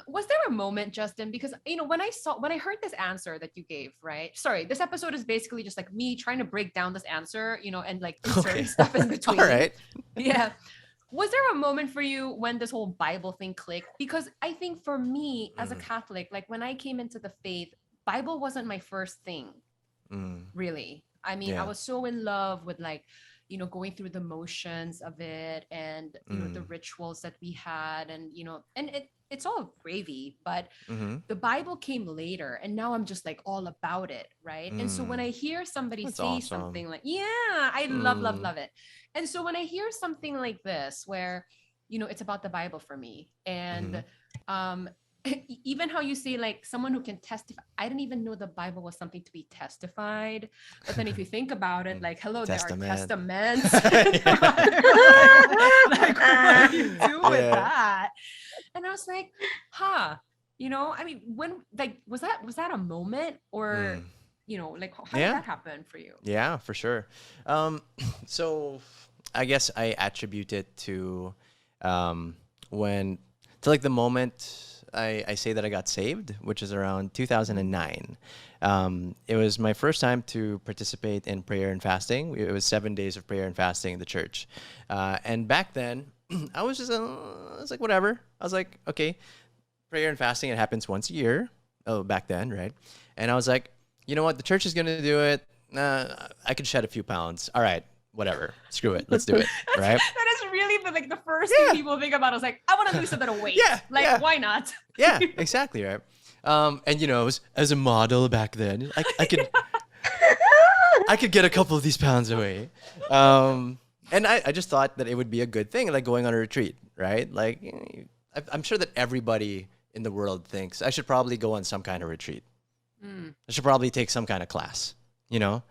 C: Was there a moment, Justin? Because when I heard this answer that you gave, right? Sorry, this episode is basically just like me trying to break down this answer, and like inserting
B: Okay.
C: stuff in
B: All
C: between.
B: right.
C: Yeah. Was there a moment for you when this whole Bible thing clicked? Because I think for me as a
B: Mm,
C: Catholic, like when I came into the faith, Bible wasn't my first thing,
B: mm,
C: really. I mean, I
B: yeah.
C: was so in love with like, going through the motions of it and, the
B: Mm,
C: rituals that we had and, and it's all gravy, but
B: mm-hmm.
C: the Bible came later and now I'm just like all about it, right? And so when
B: Mm,
C: I hear somebody
B: that's
C: say
B: awesome.
C: something like, yeah, I love, love,
B: Mm,
C: love it. And so when I hear something like this, where, it's about the Bible for me,
B: mm-hmm.
C: and um, even how you say like someone who can testify, I didn't even know the Bible was something to be testified. But then if you think about it,
B: Mm,
C: like, hello, there are
B: Testament.
C: testaments.
B: Yeah.
C: Like, what do you do with
B: Yeah.
C: that? And I was like, huh. I mean, when like was that a moment or
B: Mm.
C: like how did
B: Yeah.
C: that happen for you?
B: Yeah, for sure. Um, so I guess I attribute it to um, when to like the moment I say that I got saved, which is around 2009. It was my first time to participate in prayer and fasting. It was 7 days of prayer and fasting in the church, and back then I was just I was like whatever. I was like okay, prayer and fasting, it happens once a year. Oh, back then, right? And I was like, you know what? The church is gonna do it. I could shed a few pounds. All right, whatever. Screw it. Let's do it. Right?
C: That is really the first thing
B: Yeah.
C: people think about. I was like, I want to lose a bit of weight.
B: Yeah,
C: Like,
B: yeah.
C: why not?
B: Yeah, exactly, right. And as a model back then, I could get a couple of these pounds away. And I just thought that it would be a good thing, like going on a retreat, right? Like, I'm sure that everybody in the world thinks I should probably go on some kind of retreat.
C: Mm.
B: I should probably take some kind of class, you know?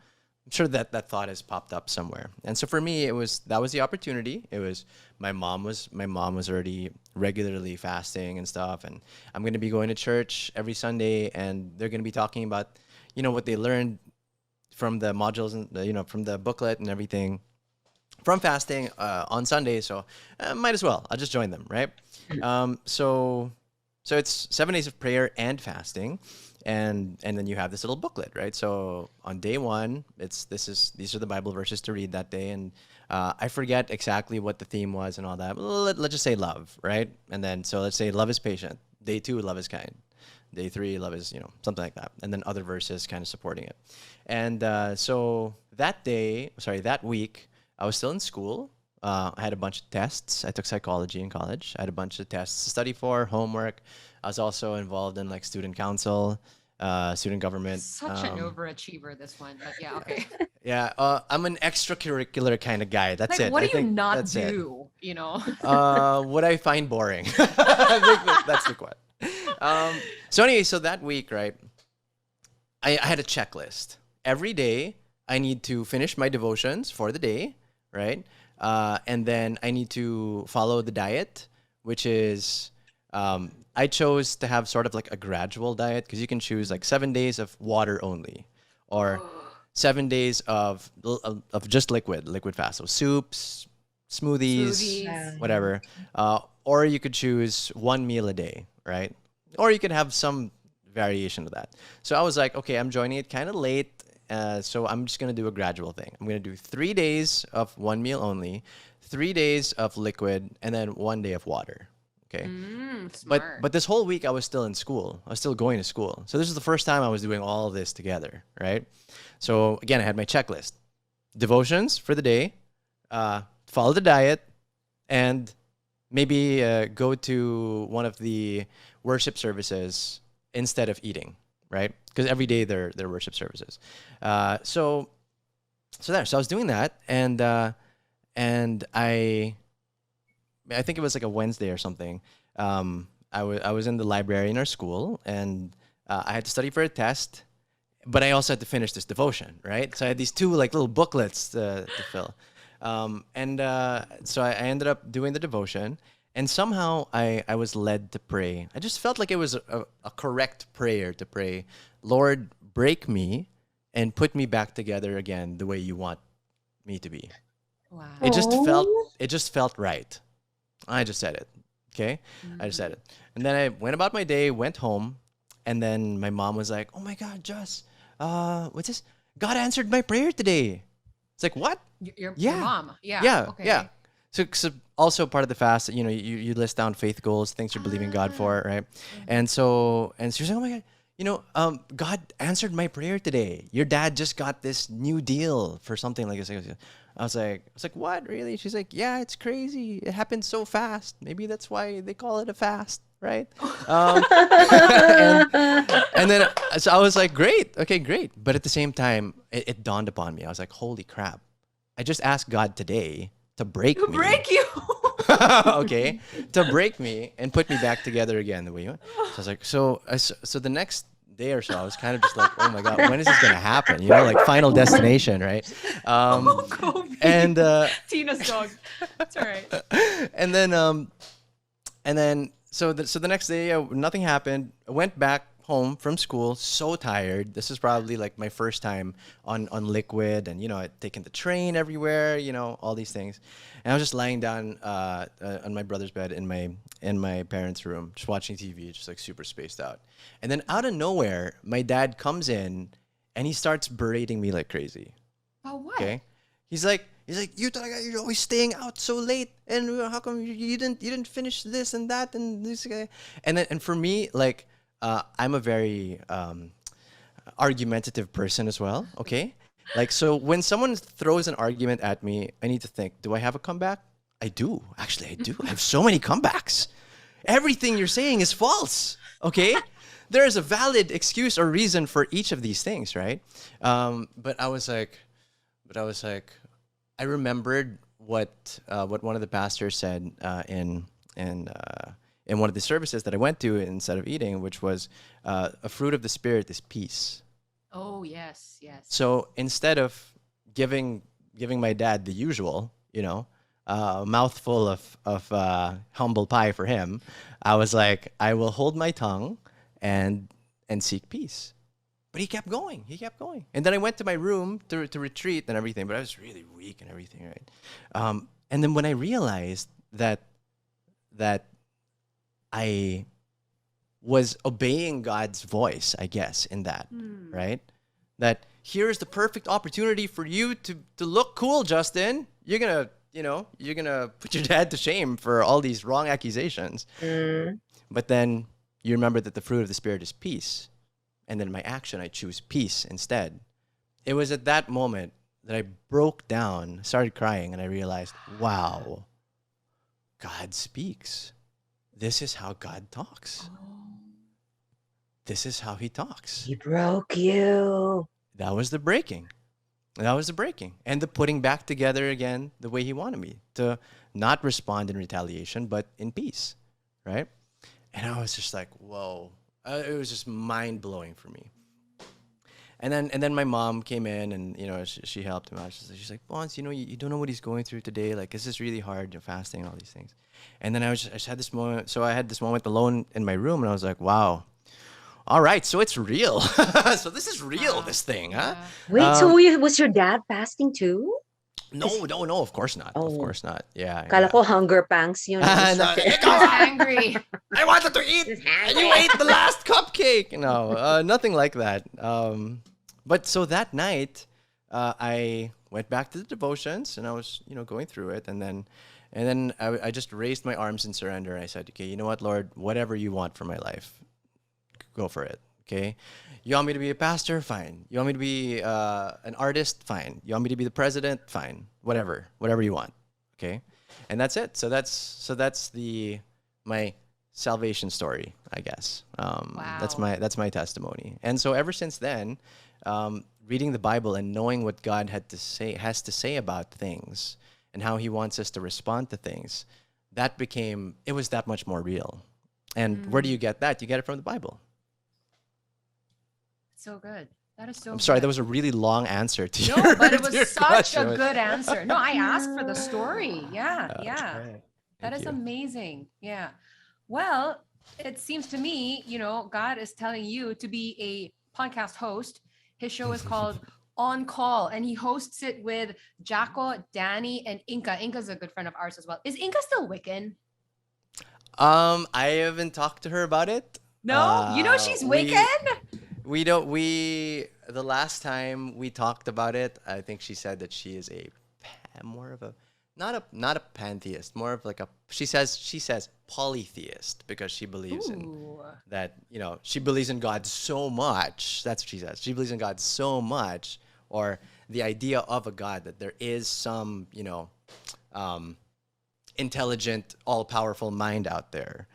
B: I'm sure that that thought has popped up somewhere. And so for me, that was the opportunity. It was my mom was already regularly fasting and stuff, and I'm going to be going to church every Sunday, and they're going to be talking about, what they learned from the modules and from the booklet and everything from fasting on Sunday. So might as well. I'll just join them, right? So it's 7 days of prayer and fasting, and then you have this little booklet, right? So on day one, these are the Bible verses to read that day, and I forget exactly what the theme was and all that. Let's just say love, right? And then so let's say love is patient. Day two, love is kind. Day three, love is something like that, and then other verses kind of supporting it. And so that week, I was still in school. I had a bunch of tests. I took psychology in college. I had a bunch of tests to study for, homework. I was also involved in like student council, student government.
C: Such an overachiever, this one. But yeah, okay.
B: Yeah, I'm an extracurricular kind of guy. That's
C: Like,
B: it.
C: what
B: I
C: do you
B: think
C: not
B: that's it.
C: do?
B: What I find boring. I think that's the question. So anyway, so that week, right, I had a checklist. Every day, I need to finish my devotions for the day, right? And then I need to follow the diet, which is I chose to have sort of like a gradual diet because you can choose like 7 days of water only, or 7 days of just liquid fast, so soups, smoothies,
C: Smoothies.
B: whatever. Or you could choose one meal a day, right? Or you could have some variation of that. So I was like, okay, I'm joining it kind of late. So I'm just going to do a gradual thing. I'm going to do 3 days of one meal only, 3 days of liquid, and then 1 day of water. Okay.
C: Smart.
B: But this whole week I was still in school. I was still going to school. So this is the first time I was doing all of this together, right? So again, I had my checklist. Devotions for the day, follow the diet, and maybe go to one of the worship services instead of eating, right? Because every day they're worship services. So I was doing that, and I think it was like a Wednesday or something. I was in the library in our school, and I had to study for a test, but I also had to finish this devotion, right? So I had these two like little booklets to fill, so I ended up doing the devotion, and somehow I was led to pray. I just felt like it was a correct prayer to pray, Lord, break me and put me back together again the way you want me to be.
C: Wow.
B: It just felt
E: Oh.
B: it just felt right. I just said it. Okay, I decided, and then I went about my day, went home, and then my mom was like, "Oh my God, Joss, what's this? God answered my prayer today." It's like, what?
C: Your
B: Yeah.
C: mom. Yeah.
B: Yeah,
C: Okay.
B: yeah. So also part of the fast, you list down faith goals, things you're believing God for, right? And she's like, oh my God, God answered my prayer today. Your dad just got this new deal for something like this. I was like, what, really? She's like, yeah, it's crazy. It happened so fast. Maybe that's why they call it a fast, right? And then so I was like, great, okay, great. But at the same time, it dawned upon me. I was like, holy crap. I just asked God today to break
C: To
B: me.
C: break you.
B: Okay, to break me and put me back together again the way you want. So I was like, so the next day or so, I was kind of just like, oh my God, when is this gonna happen? Like Final Destination, right?
C: Kobe.
B: And
C: Tina's dog. It's all right.
B: and then so the next day, nothing happened. I went back home from school, so tired. This is probably like my first time on liquid, and I'd taken the train everywhere, all these things. And I was just lying down on my brother's bed in my parents' room, just watching TV, just like super spaced out. And then out of nowhere, my dad comes in and he starts berating me like crazy.
C: Oh, what?
B: Okay, he's like, you're always staying out so late, and how come you didn't finish this and that and this, and for me, like, I'm a very argumentative person as well. Okay, like, so when someone throws an argument at me, I need to think, do I have a comeback? I do, actually. I do. I have so many comebacks. Everything you're saying is false. Okay. There is a valid excuse or reason for each of these things, right? But I was like, I remembered what one of the pastors said in one of the services that I went to instead of eating, which was a fruit of the Spirit is peace.
C: Oh, yes, yes.
B: So instead of giving my dad the usual, a mouthful of humble pie for him, I was like, I will hold my tongue and seek peace. But he kept going. And then I went to my room to retreat and everything, but I was really weak and everything, right? And then when I realized that I was obeying God's voice, I guess, in that, right? That here's the perfect opportunity for you to look cool, Justin. You're gonna put your dad to shame for all these wrong accusations. But then you remember that the fruit of the Spirit is peace. And then in my action, I choose peace instead. It was at that moment that I broke down, started crying, and I realized, wow, God speaks. This is how God talks. This is how he talks.
E: He broke you.
B: That was the breaking. And the putting back together again the way he wanted me to not respond in retaliation, but in peace, right? And I was just like, whoa. It was just mind-blowing for me. And then my mom came in and, she helped him out. She's like, Bonds, you don't know what he's going through today. Like, this is really hard, fasting and all these things. And then I just had this moment. So I had this moment alone in my room, and I was like, wow. All right, so it's real. So this is real, this thing, huh?
E: Wait, so was your dad fasting too?
B: No, of course not.
E: Oh.
B: Of course not. Yeah.
E: Kala ko hunger pangs yun.
B: No,
C: Ikaw angry.
B: I wanted to eat, and you ate the last cupcake. No, nothing like that. But so that night, I went back to the devotions, and I was, going through it, and then I just raised my arms in surrender, and I said, okay, you know what, Lord, whatever you want for my life, go for it. Okay, you want me to be a pastor? Fine. You want me to be an artist? Fine. You want me to be the president? Fine. Whatever you want. Okay, and that's it. So that's my salvation story, I guess.
C: Wow.
B: That's my testimony. And so ever since then, reading the Bible and knowing what God has to say about things and how He wants us to respond to things, it was that much more real. And where do you get that? You get it from the Bible.
C: So good. That is so
B: I'm sorry,
C: good.
B: that was a really long answer to your
C: No, but it
B: to
C: was
B: your
C: such
B: question.
C: a good answer. No, I asked for the story. Yeah.
B: Right.
C: That
B: Thank
C: is
B: you.
C: amazing. Yeah. Well, it seems to me, God is telling you to be a podcast host. His show is called On Call, and he hosts it with Jacko, Danny, and Inka. Inka's a good friend of ours as well. Is Inka still Wiccan?
B: I haven't talked to her about it.
C: No, you know she's wicked.
B: We don't. The last time we talked about it, I think she said that she is more of a not a pantheist, more of like a she says polytheist because she believes in that, she believes in God so much. That's what she says. She believes in God so much, or the idea of a God, that there is some, intelligent, all-powerful mind out there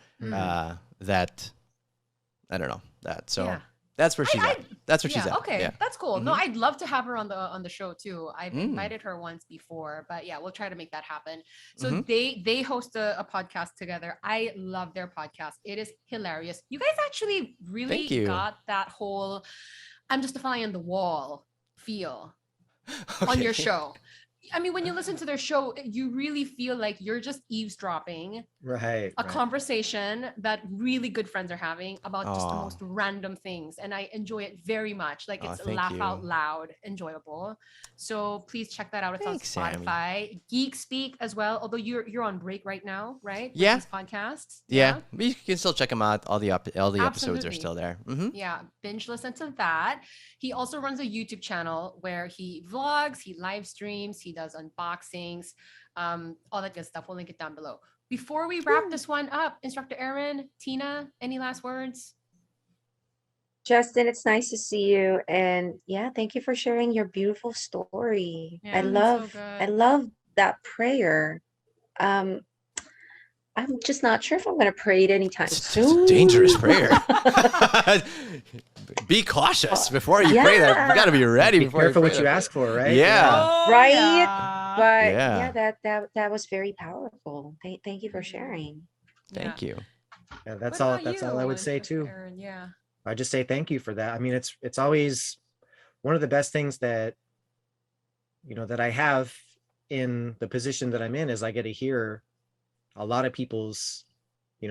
B: that I don't know that. So that's where she's at. That's where she's at.
C: Okay,
B: yeah.
C: that's cool. No, I'd love to have her on the show too. I've invited her once before, but yeah, we'll try to make that happen. So they host a podcast together. I love their podcast. It is hilarious. You guys actually really got that whole I'm just a fly on the wall feel on your show. I mean, when you listen to their show, you really feel like you're just eavesdropping a conversation that really good friends are having about just the most random things. And I enjoy it very much. Like it's laugh out loud, enjoyable. So please check that out. It's on Spotify. Sammy. Geek Speak as well. Although you're on break right now, right?
B: Yeah.
C: With these podcasts.
B: Yeah. But you can still check them out. All the episodes are still there.
C: Yeah. Binge listen to that. He also runs a YouTube channel where he vlogs, he live streams, he does unboxings, all that good stuff. We'll link it down below. Before we wrap this one up, Instructor Aaron, Tina, any last words?
E: Justin, it's nice to see you. And yeah, thank you for sharing your beautiful story.
C: Yeah,
E: I love that prayer. I'm just not sure if I'm going to pray it anytime soon.
B: It's a dangerous prayer. Be cautious before you pray that. You got to be ready.
D: Be careful what you ask for, right?
B: Yeah.
E: Right.
C: Yeah.
E: But that was very powerful. Thank you for sharing.
B: Thank you.
D: Yeah, that's all I would say too.
C: Aaron? Yeah.
D: I just say thank you for that. I mean, it's always one of the best things that that I have in the position that I'm in, is I get to hear a lot of people's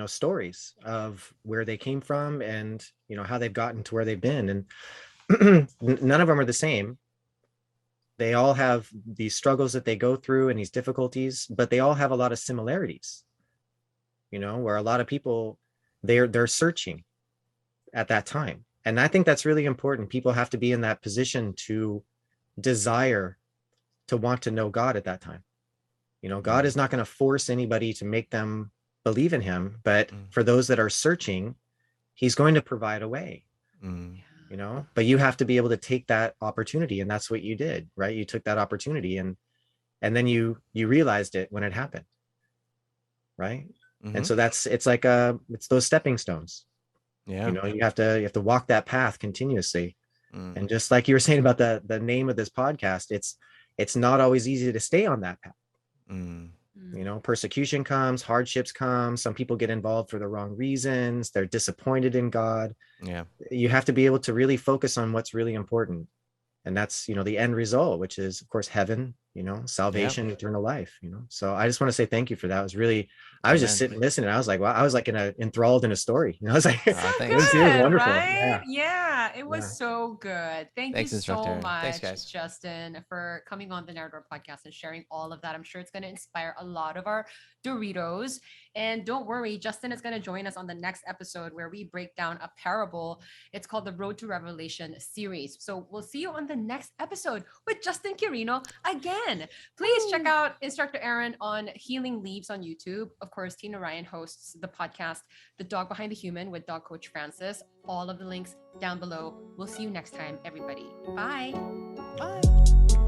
D: stories of where they came from and how they've gotten to where they've been, and none of them are the same. They all have these struggles that they go through and these difficulties, but they all have a lot of similarities, where a lot of people, they're searching at that time. And I think that's really important. People have to be in that position to desire to want to know God at that time. God is not going to force anybody to make them believe in him, but for those that are searching, he's going to provide a way. But you have to be able to take that opportunity, and that's what you did, right? You took that opportunity, and then you realized it when it happened, right? And so it's those stepping stones.
B: Yeah.
D: You have to walk that path continuously. And just like you were saying about the name of this podcast, it's not always easy to stay on that path. Persecution comes, hardships come, some people get involved for the wrong reasons, they're disappointed in God. Yeah. You have to be able to really focus on what's really important. And that's, the end result, which is of course heaven, salvation, eternal life, So I just want to say thank you for that. It was really, I was just sitting listening. I was like, wow, I was like enthralled in a story. I was like,
C: it was wonderful.
D: Right?
C: Yeah, it was so good. Thanks you so much,
B: Thanks, guys.
C: Justin, for coming on the Narrow Door podcast and sharing all of that. I'm sure it's going to inspire a lot of our Doritos. And don't worry, Justin is going to join us on the next episode where we break down a parable. It's called the Road to Revelation series. So we'll see you on the next episode with Justin Quirino again. Please check out Instructor Aaron on Healing Leaves on YouTube. Of course, Tina Ryan hosts the podcast, The Dog Behind the Human with Dog Coach Francis. All of the links down below. We'll see you next time, everybody. Bye.
B: Bye.